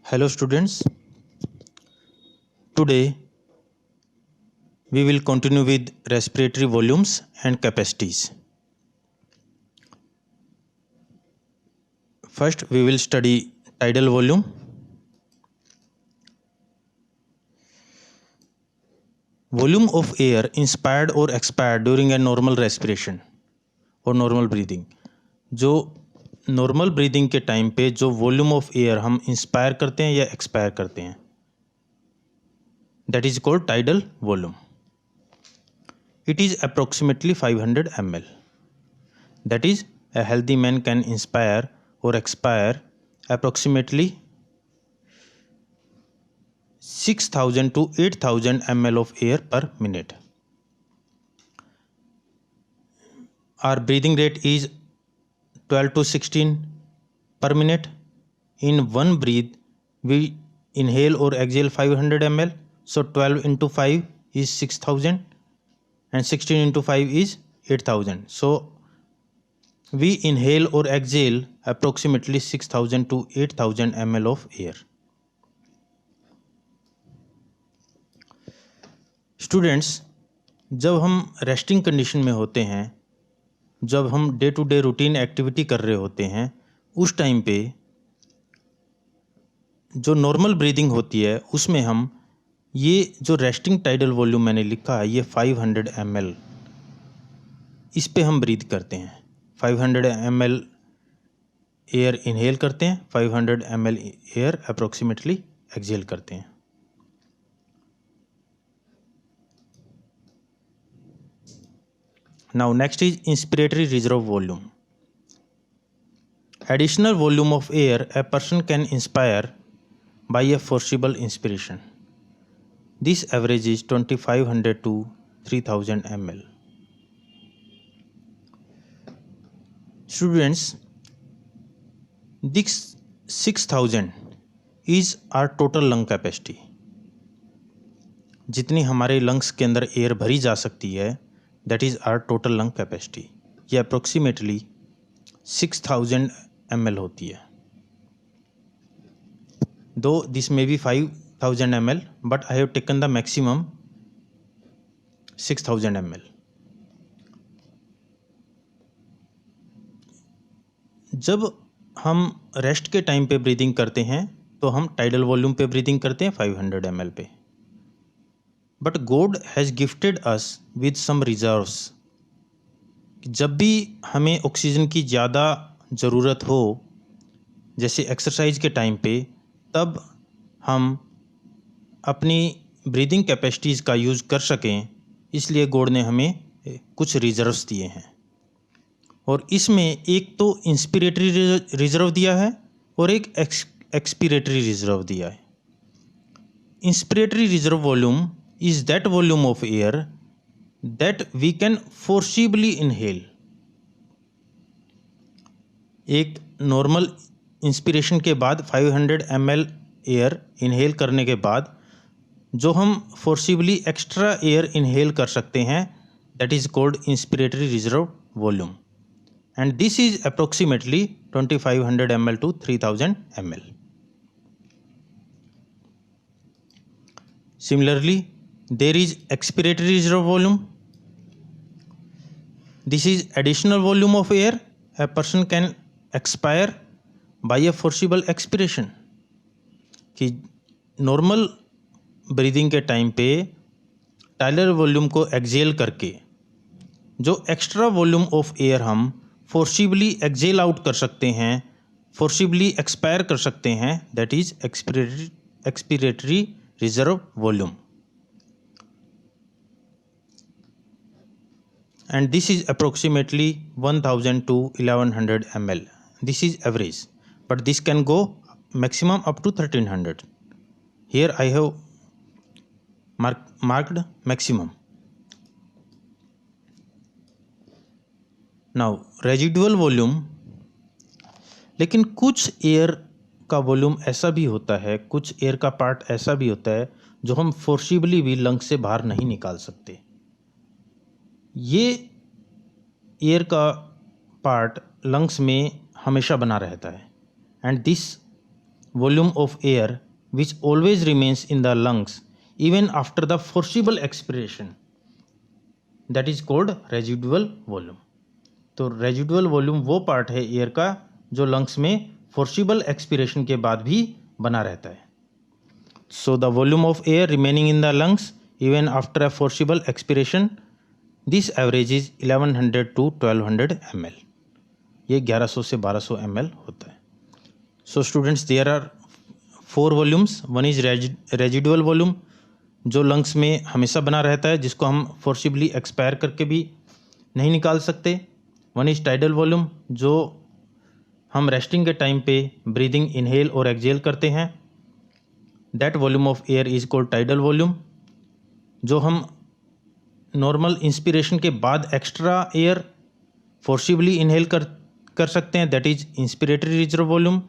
Hello students, today we will continue with respiratory volumes and capacities. First we will study tidal volume. Volume of air inspired or expired during a normal respiration or normal breathing. जो normal breathing के time पे जो volume of air हम inspire करते हैं या expire करते हैं, that is called tidal volume. It is approximately 500 ml. That is, a healthy man can inspire or expire approximately 6000 to 8000 ml of air per minute. Our breathing rate is 12 to 16 per minute. In one breath, we inhale or exhale 500 ml. So 12 into 5 is 6000 and 16 into 5 is 8000. So we inhale or exhale approximately 6000 to 8000 ml of air. Students, जब हम resting condition में होते हैं, जब हम day to day routine activity कर रहे होते हैं, उस टाइम पे जो नॉर्मल ब्रीदिंग होती है उसमें हम ये जो रेस्टिंग टाइडल वॉल्यूम मैंने लिखा है, ये 500 ml, इस पे हम ब्रीथ करते हैं. 500 ml एयर इनहेल करते हैं, 500 ml एयर अप्रोक्सीमेटली एक्सहेल करते हैं. Now next is inspiratory reserve volume. Additional volume of air a person can inspire by a forcible inspiration. This average is 2500 to 3000 ml. Students, this 6000 is our total lung capacity. जितनी हमारे lungs के अंदर air भरी जा सकती है, that is our total lung capacity. ये approximately 6000 ml होती है. Though this may be 5000 ml, but I have taken the maximum 6000 ml. जब हम रेस्ट के टाइम पे ब्रीदिंग करते हैं तो हम टाइडल वॉल्यूम पे ब्रीदिंग करते हैं 500 ml पे. But God has gifted us with some reserves. जब भी हमें ऑक्सीजन की ज़्यादा ज़रूरत हो, जैसे एक्सरसाइज के टाइम पे, तब हम अपनी ब्रीदिंग कैपेसिटीज़ का यूज़ कर सकें, इसलिए गॉड ने हमें कुछ रिजर्व्स दिए हैं. और इसमें एक तो इंस्पिरेटरी रिजर्व दिया है और एक एक्सपिरेटरी रिजर्व दिया है. Inspiratory reserve volume is that volume of air that we can forcibly inhale. एक नॉर्मल इंस्पिरेशन के बाद 500 ml एयर इनहेल करने के बाद जो हम फोर्सिबली एक्स्ट्रा एयर इनहेल कर सकते हैं, that is called inspiratory reserve volume, and this is approximately 2500 ml to 3000 ml. Similarly, there is expiratory reserve volume. This is additional volume of air a person can expire by a forcible expiration. कि normal breathing के time पे tidal volume को exhale करके जो extra volume of air हम forcibly exhale out कर सकते हैं, फोर्सिबली एक्सपायर कर सकते हैं, that is expiratory reserve volume. And this is approximately 1000 to 1100 ml. This is average, but this can go maximum up to 1300. Here I have marked maximum. Now residual volume. लेकिन कुछ air का volume ऐसा भी होता है, कुछ air का part ऐसा भी होता है जो हम फोर्सिबली भी लंग से बाहर नहीं निकाल सकते. ये एयर का पार्ट लंग्स में हमेशा बना रहता है, and this volume of air which always remains in the lungs even after the forcible expiration, that is called residual volume. तो रेजिडुअल वॉल्यूम वो पार्ट है एयर का जो लंग्स में फोर्सिबल एक्सपिरेशन के बाद भी बना रहता है. So the volume of air remaining in the lungs even after a forcible expiration, this average is 1100 to 1200 ml. ये 1100 से 1200 ml होता है. So students, there are 4 volumes. One is residual volume जो लंग्स में हमेशा बना रहता है, जिसको हम फोर्सिबली एक्सपायर करके भी नहीं निकाल सकते. वन इज टाइडल वॉल्यूम जो हम रेस्टिंग के टाइम पे ब्रीदिंग इनहेल और एक्सहेल करते हैं. That volume of air is called tidal volume. जो हम नॉर्मल इंस्पिरेशन के बाद एक्स्ट्रा एयर फोर्सिबली इनहेल कर सकते हैं, that is inspiratory reserve volume.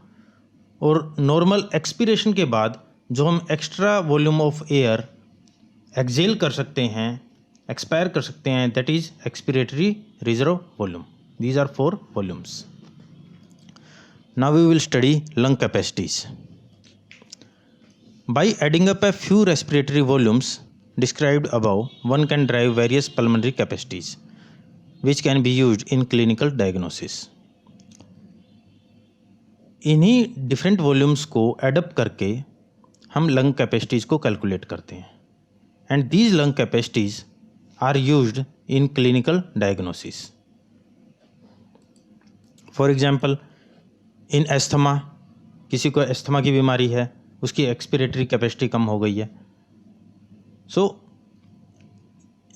और नॉर्मल एक्सपिरेशन के बाद जो हम extra volume of air exhale कर सकते हैं, एक्सपायर कर सकते हैं, that is expiratory reserve volume. These are 4 volumes. Now we will study lung capacities. By adding up a few respiratory volumes described above, one can derive various pulmonary capacities which can be used in clinical diagnosis. इन्हीं different volumes को add up करके हम lung capacities को calculate करते हैं. And these lung capacities are used in clinical diagnosis. For example, in asthma, किसी को asthma की बीमारी है, उसकी एक्सपिरेटरी कैपेसिटी कम हो गई है. So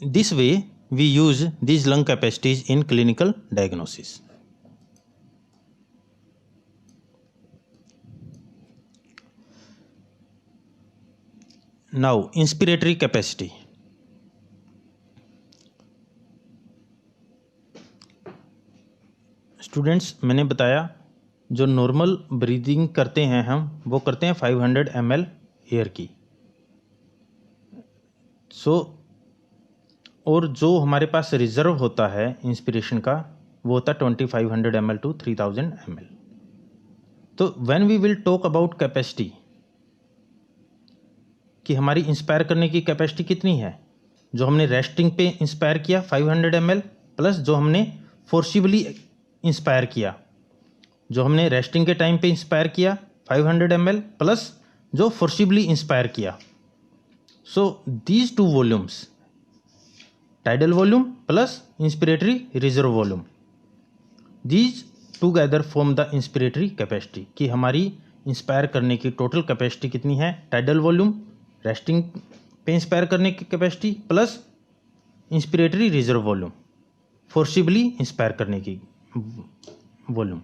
this way we use this lung capacities in clinical diagnosis. Now inspiratory capacity. Students, मैंने बताया जो नॉर्मल ब्रीदिंग करते हैं हम, वो करते हैं 500 ml एयर की. और जो हमारे पास रिजर्व होता है इंस्पिरेशन का, वो होता है 2500 ml to 3000 ml. तो when we will talk about capacity, कि हमारी इंस्पायर करने की कैपेसिटी कितनी है, जो हमने रेस्टिंग पे इंस्पायर किया 500 ml प्लस जो हमने फोर्सिबली इंस्पायर किया, जो हमने रेस्टिंग के टाइम पे इंस्पायर किया 500 ml प्लस जो फोर्सिबली इंस्पायर किया. So these 2 volumes, tidal volume plus inspiratory reserve volume, these together form the inspiratory capacity. कि हमारी इंस्पायर करने की टोटल कैपेसिटी कितनी है, टाइडल वॉल्यूम, रेस्टिंग पे इंस्पायर करने की capacity plus inspiratory reserve volume, forcibly inspire करने की वॉल्यूम.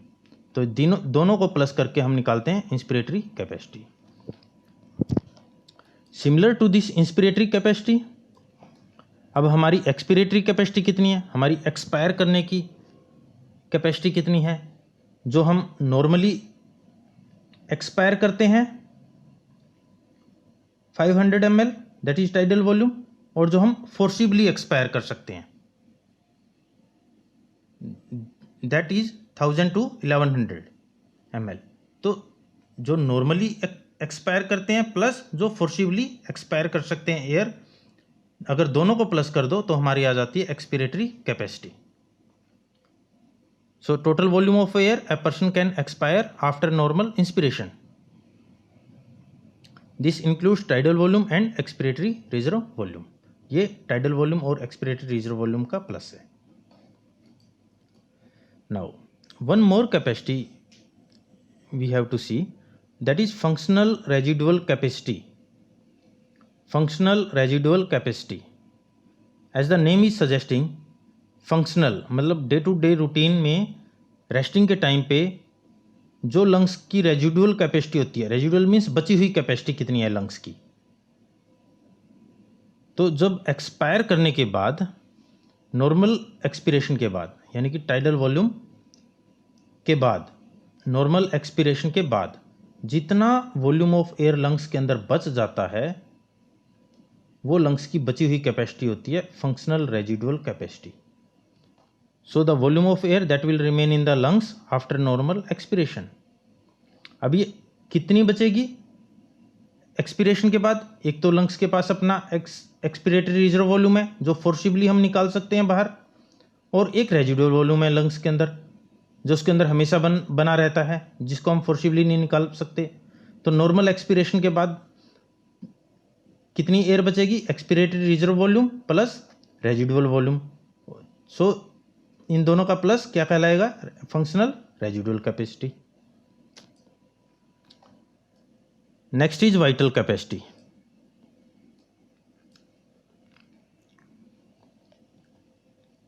तो दोनों को प्लस करके हम निकालते हैं inspiratory capacity. Similar to this inspiratory capacity, अब हमारी एक्सपिरेटरी कैपेसिटी कितनी है, हमारी एक्सपायर करने की कैपेसिटी कितनी है. जो हम नॉर्मली एक्सपायर करते हैं 500 ml, that is tidal volume, और जो हम फोर्सिबली एक्सपायर कर सकते हैं, दैट इज 1000 to 1100 ml. तो जो नॉर्मली एक्सपायर करते हैं प्लस जो फोर्सिबली एक्सपायर कर सकते हैं एयर, अगर दोनों को प्लस कर दो तो हमारी आ जाती है expiratory capacity. So total volume of air a person can expire after normal inspiration. This includes tidal volume and expiratory reserve volume. ये टाइडल वॉल्यूम और एक्सपिरेटरी रिजर्व वॉल्यूम का प्लस है. Now, one more capacity we have to see, that is functional residual capacity. Functional residual capacity, as the name is suggesting, functional मतलब day to day routine में resting के time पे जो lungs की residual capacity होती है, residual means बची हुई कैपेसिटी कितनी है लंग्स की. तो जब एक्सपायर करने के बाद, नॉर्मल एक्सपिरेशन के बाद, यानी कि टाइडल वॉल्यूम के बाद, नॉर्मल एक्सपिरेशन के बाद जितना वॉल्यूम ऑफ एयर लंग्स के अंदर बच जाता है, वो लंग्स की बची हुई कैपेसिटी होती है functional residual capacity. So the volume of air that will remain in the lungs after normal expiration. अब ये कितनी बचेगी एक्सपिरेशन के बाद? एक तो लंग्स के पास अपना एक्सपिरेटरी रिजर्व वॉल्यूम है जो फोर्सिबली हम निकाल सकते हैं बाहर, और एक रेजिडुअल वॉल्यूम है लंग्स के अंदर जो उसके अंदर हमेशा बना रहता है, जिसको हम फोर्सिबली नहीं निकाल सकते। तो नॉर्मल एक्सपिरेशन के बाद कितनी एयर बचेगी? Expiratory reserve volume plus residual volume. So इन दोनों का प्लस क्या कहलाएगा? Functional residual capacity. Next is vital capacity.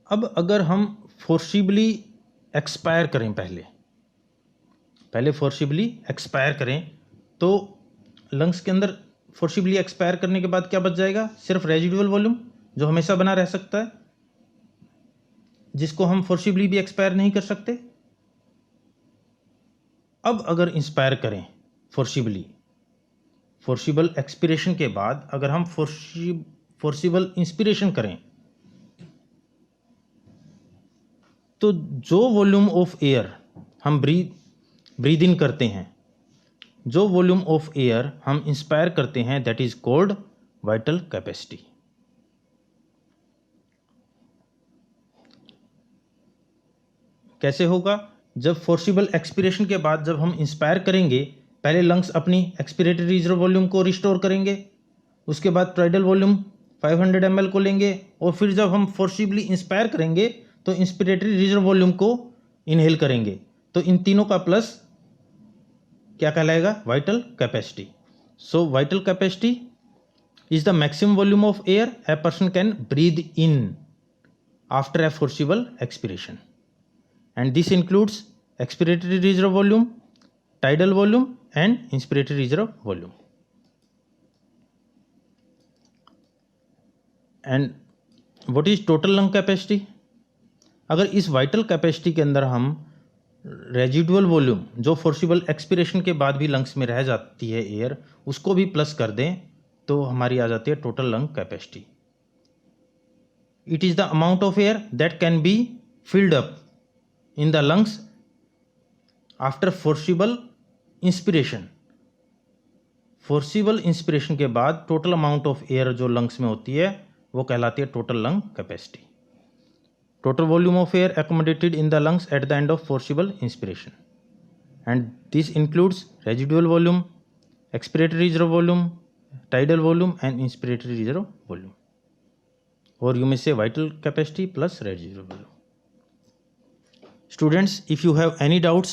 अब अगर हम फोर्सिबली एक्सपायर करें, पहले फोर्सिबली एक्सपायर करें, तो लंग्स के अंदर फोर्सिबली एक्सपायर करने के बाद क्या बच जाएगा? सिर्फ रेजिडुअल वॉल्यूम जो हमेशा बना रह सकता है, जिसको हम फोर्सिबली भी एक्सपायर नहीं कर सकते। अब अगर इंस्पायर करें फोर्सिबल एक्सपिरेशन के बाद अगर हम फोर्सिबल इंस्पिरेशन करें, तो जो वॉल्यूम ऑफ एयर हम ब्रीद इन करते हैं, जो वॉल्यूम ऑफ एयर हम इंस्पायर करते हैं, that is called vital capacity. कैसे होगा? जब फोर्सिबल एक्सपिरेशन के बाद जब हम इंस्पायर करेंगे, पहले लंग्स अपनी एक्सपिरेटरी रिजर्व वॉल्यूम को रिस्टोर करेंगे, उसके बाद ट्राइडल वॉल्यूम 500 ml को लेंगे, और फिर जब हम फोर्सिबली इंस्पायर करेंगे तो इंस्पिरेटरी रिजर्व वॉल्यूम को इनहेल करेंगे। तो इन तीनों का प्लस क्या कहलाएगा? Vital capacity. So vital capacity is the maximum volume of air a person can breathe in after a forcible expiration, and this includes expiratory reserve volume, tidal volume and inspiratory reserve volume. And what is total lung capacity? अगर इस vital capacity के अंदर हम residual volume जो forcible expiration के बाद भी lungs में रह जाती है एयर, उसको भी प्लस कर दें तो हमारी आ जाती है total lung capacity. It is the amount of air that can be filled up in the lungs after forcible inspiration। Forcible inspiration के बाद टोटल अमाउंट ऑफ एयर जो लंग्स में होती है वो कहलाती है total lung capacity. Total volume of air accommodated in the lungs at the end of forcible inspiration, and this includes residual volume, expiratory reserve volume, tidal volume and inspiratory reserve volume, or you may say vital capacity plus residual volume. Students, if you have any doubts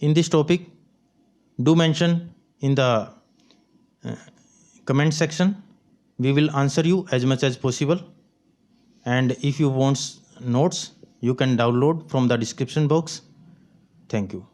in this topic, do mention in the comment section. We will answer you as much as possible. And if you want notes, you can download from the description box. Thank you.